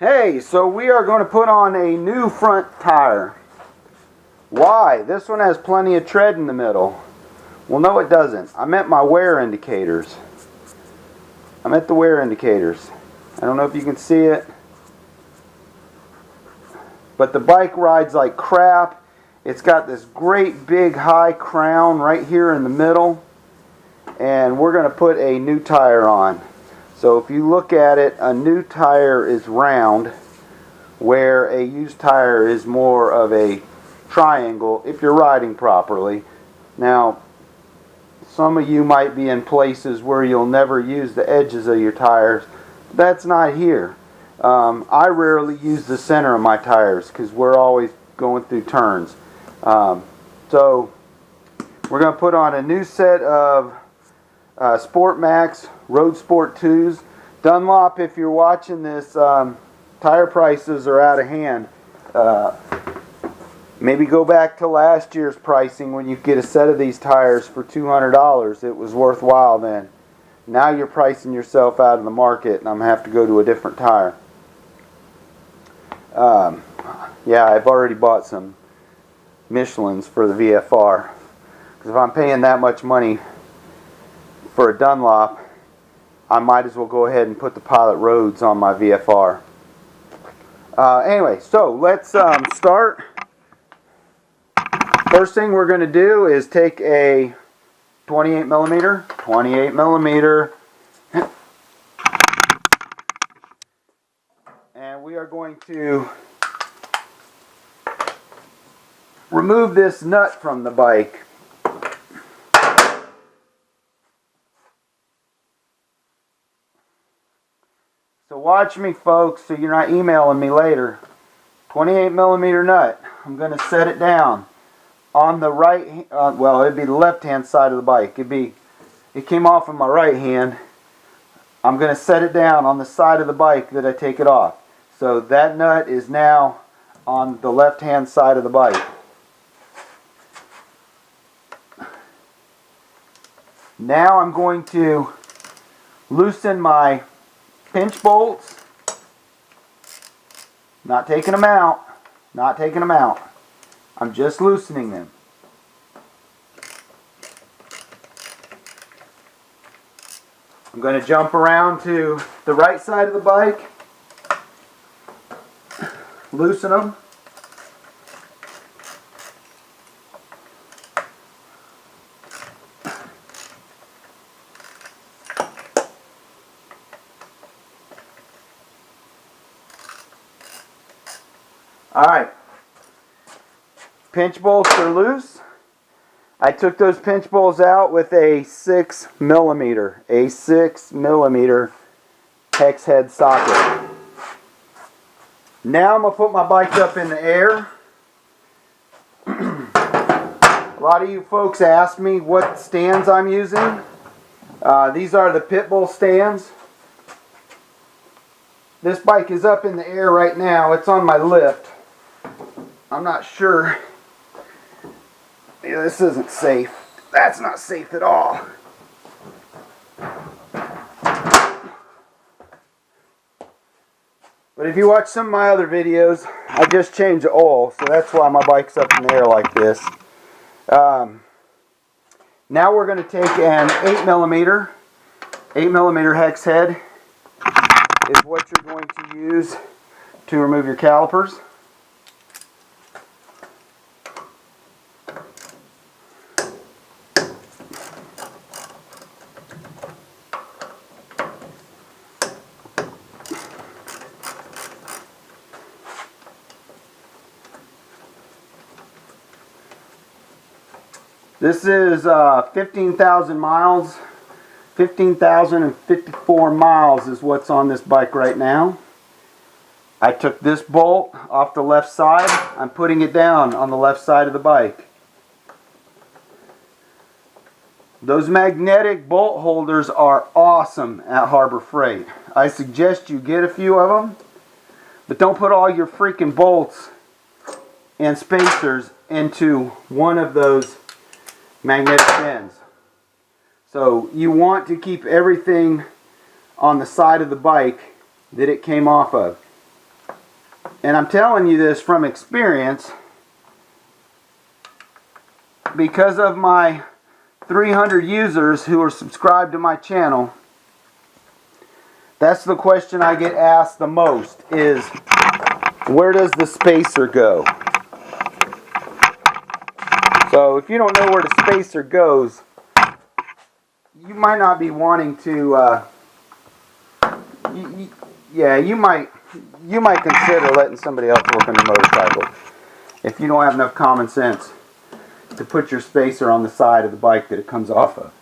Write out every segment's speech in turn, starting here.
Hey, so we are going to put on a new front tire. Why? This one has plenty of tread in the middle. Well, no it doesn't. I meant my wear indicators. I meant the wear indicators. I don't know if you can see it, but the bike rides like crap. It's got this great big high crown right here in the middle, and we're going to put a new tire on. So if you look at it, a new tire is round, where a used tire is more of a triangle if you're riding properly. Now, some of you might be in places where you'll never use the edges of your tires. That's not here. I rarely use the center of my tires because we're always going through turns. So we're going to put on a new set of Sport Max Road Sport 2s. Dunlop, if you're watching this, tire prices are out of hand. Maybe go back to last year's pricing when you get a set of these tires for $200. It was worthwhile then. Now you're pricing yourself out of the market, and I'm going to have to go to a different tire. Yeah, I've already bought some Michelins for the VFR. Because if I'm paying that much money for a Dunlop, I might as well go ahead and put the Pilot Roads on my VFR. Anyway, so let's start. First thing we're going to do is take a 28 millimeter, and we are going to remove this nut from the bike. So watch me, folks, so you're not emailing me later. 28 millimeter nut. I'm going to set it down on the right, well, it'd be the left-hand side of the bike. It came off of my right hand. I'm going to set it down on the side of the bike that I take it off. So that nut is now on the left-hand side of the bike. Now I'm going to loosen my pinch bolts. Not taking them out. Not taking them out. I'm just loosening them. I'm going to jump around to the right side of the bike. Loosen them. Alright, pinch bolts are loose. I took those pinch bolts out with a 6 millimeter hex head socket. Now I'm going to put my bike up in the air. A lot of you folks ask me what stands I'm using. These are the pit bull stands. This bike is up in the air right now. It's on my lift. I'm not sure. Yeah, this isn't safe. That's not safe at all. But if you watch some of my other videos, I just changed the oil, so that's why my bike's up in the air like this. Now we're going to take an 8 millimeter hex head is what you're going to use to remove your calipers. This is 15,000 miles. 15,054 miles is what's on this bike right now. I took this bolt off the left side. I'm putting it down on the left side of the bike. Those magnetic bolt holders are awesome at Harbor Freight. I suggest you get a few of them, but don't put all your freaking bolts and spacers into one of those magnetic pins. So you want to keep everything on the side of the bike that it came off of. And I'm telling you this from experience because of my 300 users who are subscribed to my channel. That's the question I get asked the most is, where does the spacer go? So if you don't know where the spacer goes, you might not be wanting to, you might consider letting somebody else work on your motorcycle if you don't have enough common sense to put your spacer on the side of the bike that it comes off of.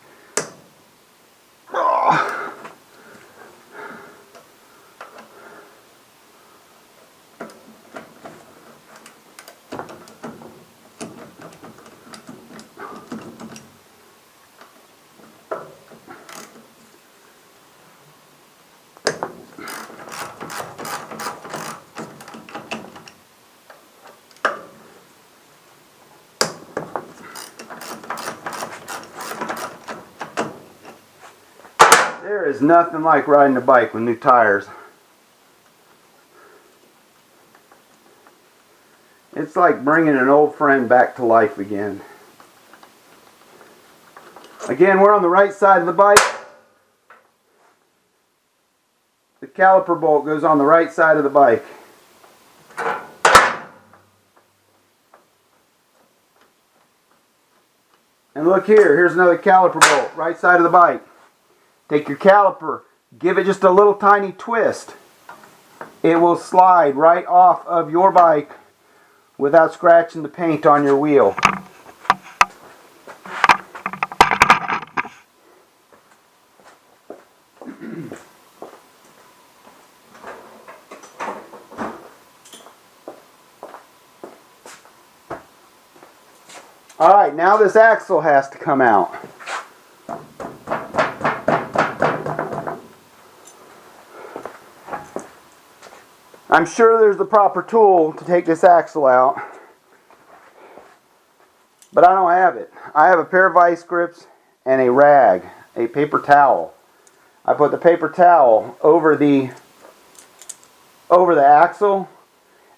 There is nothing like riding a bike with new tires. It's like bringing an old friend back to life again. Again, we're on the right side of the bike. The caliper bolt goes on the right side of the bike. And look here, here's another caliper bolt, right side of the bike. Take your caliper, give it just a little tiny twist. It will slide right off of your bike without scratching the paint on your wheel. Alright, now this axle has to come out. I'm sure there's the proper tool to take this axle out, but I don't have it. I have a pair of vice grips and a rag, a paper towel. I put the paper towel over the axle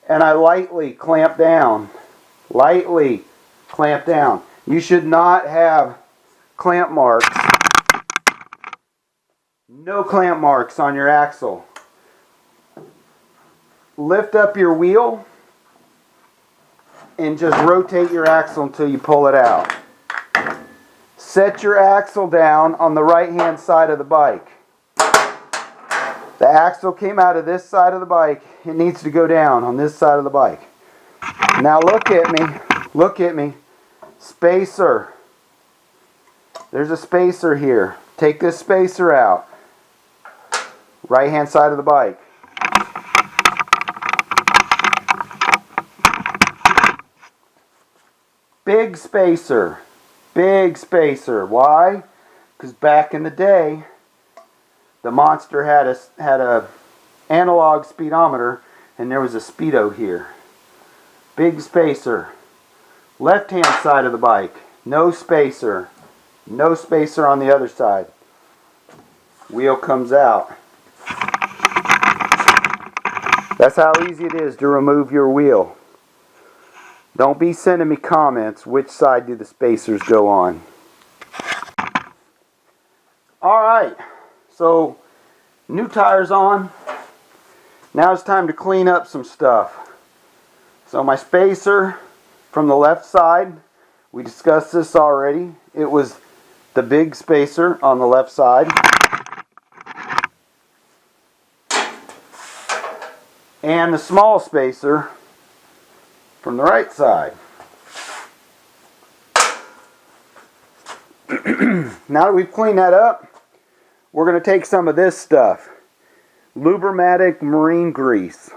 and I lightly clamp down. Lightly clamp down. You should not have clamp marks. No clamp marks on your axle. Lift up your wheel and just rotate your axle until you pull it out. Set your axle down on the right hand side of the bike. The axle came out of this side of the bike. It needs to go down on this side of the bike. Now look at me. Look at me. Spacer. There's a spacer here. Take this spacer out. Right hand side of the bike. Big spacer. Big spacer. Why? Because back in the day, the monster had a analog speedometer and there was a speedo here. Big spacer. Left hand side of the bike. No spacer. No spacer on the other side. Wheel comes out. That's how easy it is to remove your wheel. Don't be sending me comments, which side do the spacers go on? Alright, so new tires on. Now it's time to clean up some stuff. So my spacer from the left side, we discussed this already. It was the big spacer on the left side. And the small spacer from the right side. Now that we've cleaned that up, we're going to take some of this stuff. Lubrimatic marine grease.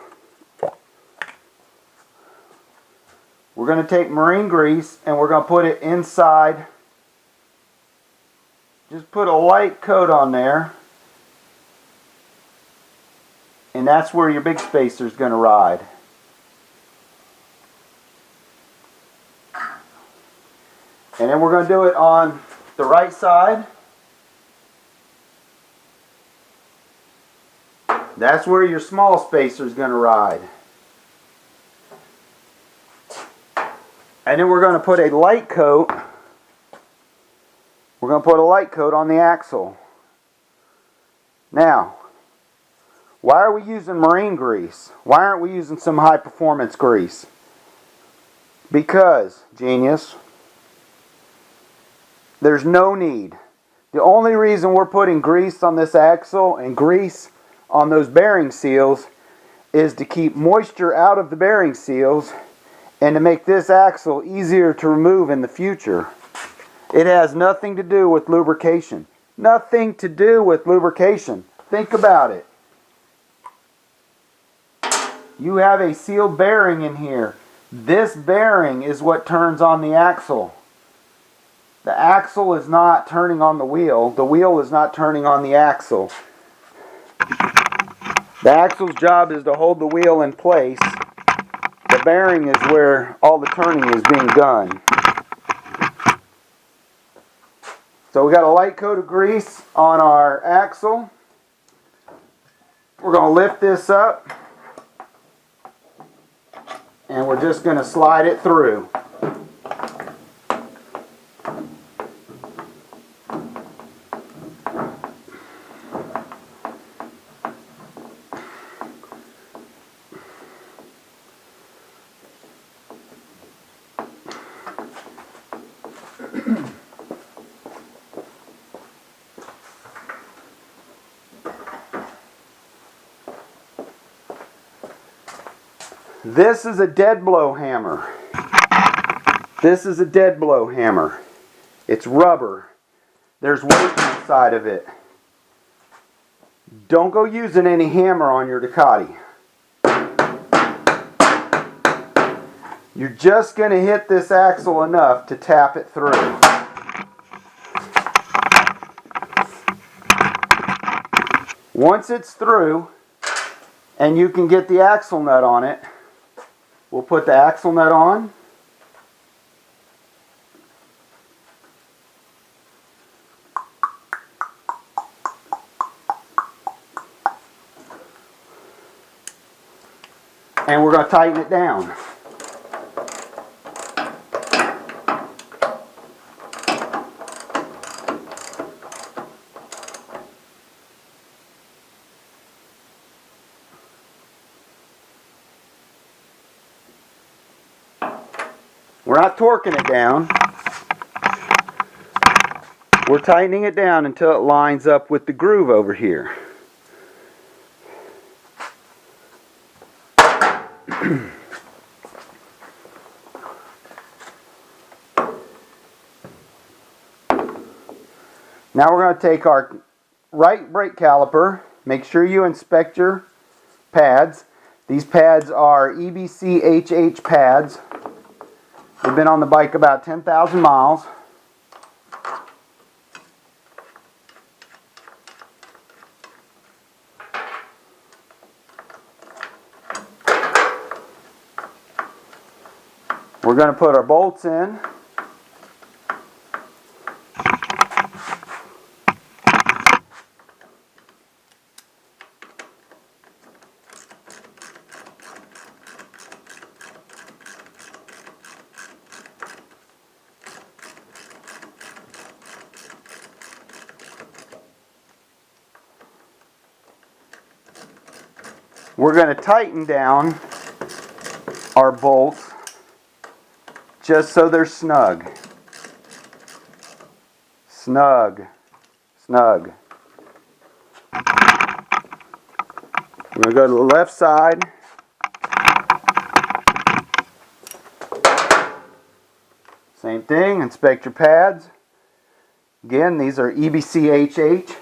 We're going to take marine grease and we're going to put it inside. Just put a light coat on there. And that's where your big spacer is going to ride. And then we're going to do it on the right side. That's where your small spacer is going to ride. And then we're going to put a light coat. We're going to put a light coat on the axle. Now, why are we using marine grease? Why aren't we using some high performance grease? Because, genius, there's no need. The only reason we're putting grease on this axle and grease on those bearing seals is to keep moisture out of the bearing seals and to make this axle easier to remove in the future. It has nothing to do with lubrication. Nothing to do with lubrication. Think about it. You have a sealed bearing in here. This bearing is what turns on the axle. The axle is not turning on the wheel. The wheel is not turning on the axle. The axle's job is to hold the wheel in place. The bearing is where all the turning is being done. So we got a light coat of grease on our axle. We're going to lift this up and we're just going to slide it through. This is a dead blow hammer. This is a dead blow hammer. It's rubber. There's weight inside of it. Don't go using any hammer on your Ducati. You're just going to hit this axle enough to tap it through. Once it's through and you can get the axle nut on it, we'll put the axle nut on. And we're going to tighten it down. We're not torquing it down. We're tightening it down until it lines up with the groove over here. Now we're going to take our right brake caliper. Make sure you inspect your pads. These pads are EBC HH pads. They've been on the bike about 10,000 miles. We're going to put our bolts in. We're going to tighten down our bolts just so they're snug. Snug. Snug. We're going to go to the left side. Same thing, inspect your pads. Again, these are EBC HH.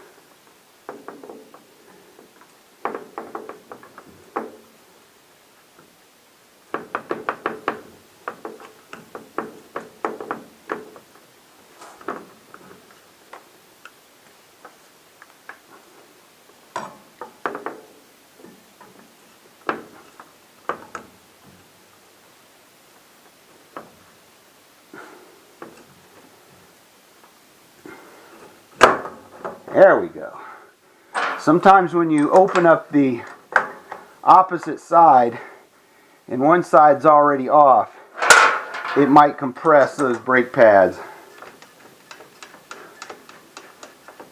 There we go. Sometimes when you open up the opposite side and one side's already off, it might compress those brake pads.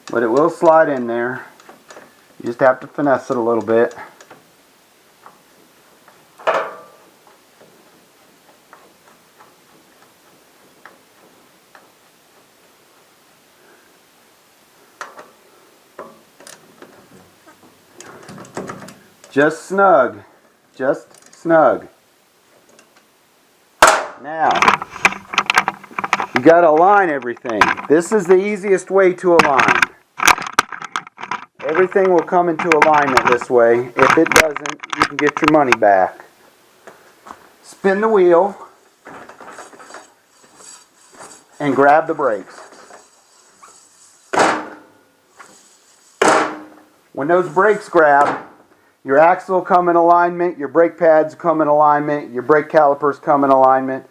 But it will slide in there. You just have to finesse it a little bit. Just snug. Just snug. Now, you got to align everything. This is the easiest way to align. Everything will come into alignment this way. If it doesn't, you can get your money back. Spin the wheel and grab the brakes. When those brakes grab, your axle will come in alignment, your brake pads come in alignment, your brake calipers come in alignment.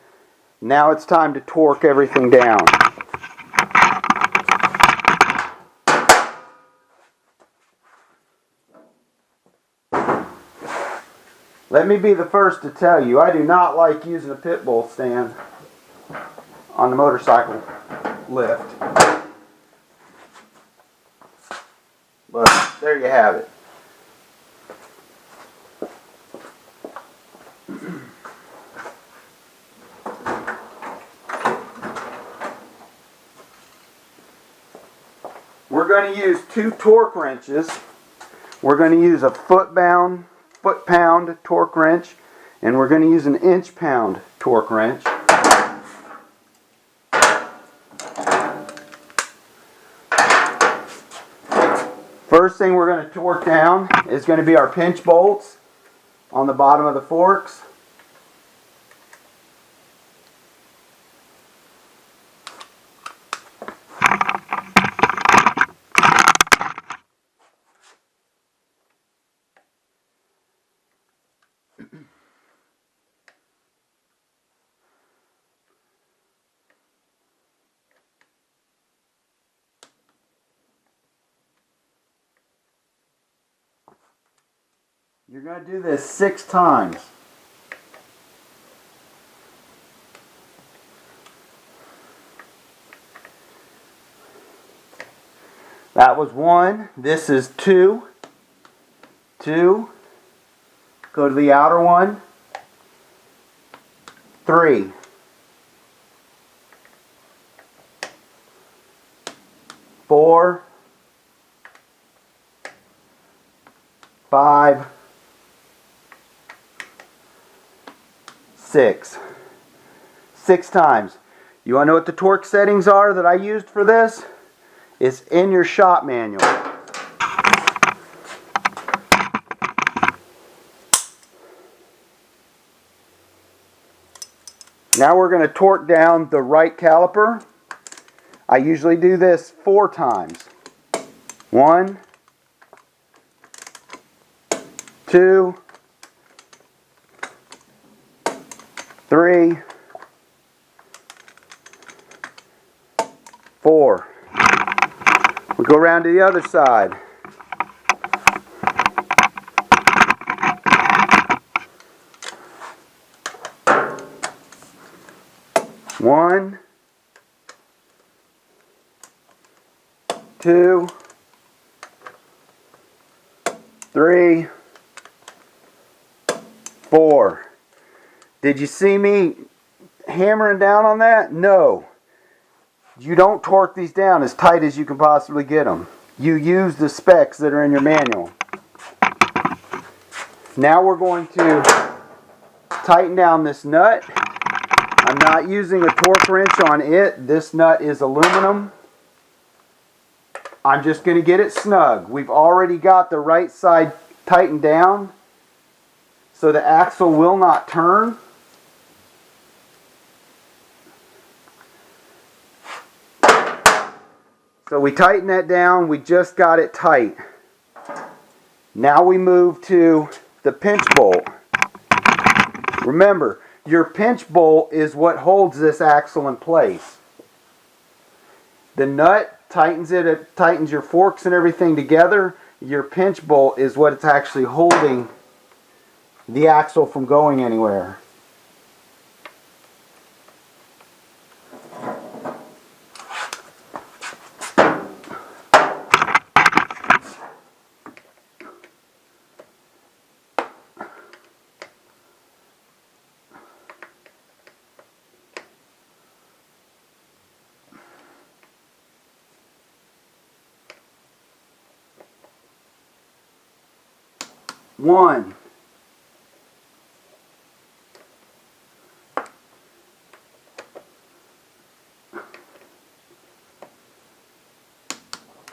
Now it's time to torque everything down. Let me be the first to tell you, I do not like using a pit bull stand on the motorcycle lift. But there you have it. We're going to use 2 torque wrenches. We're going to use a foot-pound torque wrench, and we're going to use an inch-pound torque wrench. First thing we're going to torque down is going to be our pinch bolts on the bottom of the forks. You're going to do this 6 times. That was 1. This is 2. 2. Go to the outer one. 3. 4. 5. 6. 6 times. You want to know what the torque settings are that I used for this? It's in your shop manual. Now we're going to torque down the right caliper. I usually do this 4 times. 1, 2, 3, 4. We go around to the other side. 1, 2, 3, 4. Did you see me hammering down on that? No. You don't torque these down as tight as you can possibly get them. You use the specs that are in your manual. Now we're going to tighten down this nut. I'm not using a torque wrench on it. This nut is aluminum. I'm just going to get it snug. We've already got the right side tightened down so the axle will not turn. So we tighten that down. We just got it tight. Now we move to the pinch bolt. Remember, your pinch bolt is what holds this axle in place. The nut tightens it, it tightens your forks and everything together. Your pinch bolt is what it's actually holding the axle from going anywhere. 1,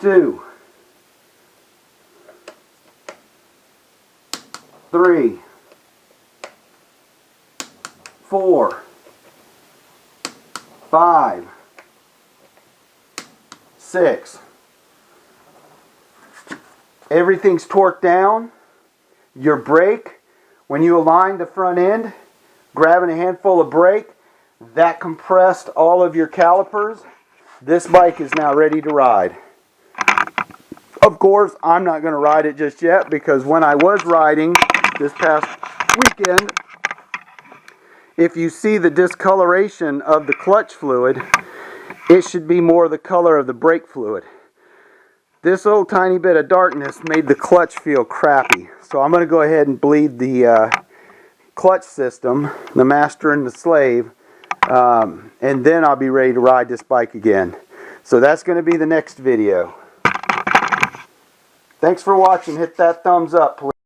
2, 3, 4, 5, 6. Everything's torqued down. Your brake, when you align the front end, grabbing a handful of brake, that compressed all of your calipers. This bike is now ready to ride. Of course, I'm not going to ride it just yet because when I was riding this past weekend, if you see the discoloration of the clutch fluid, it should be more the color of the brake fluid. This little tiny bit of darkness made the clutch feel crappy. So I'm going to go ahead and bleed the clutch system, the master and the slave, and then I'll be ready to ride this bike again. So that's going to be the next video. Thanks for watching. Hit that thumbs up, please.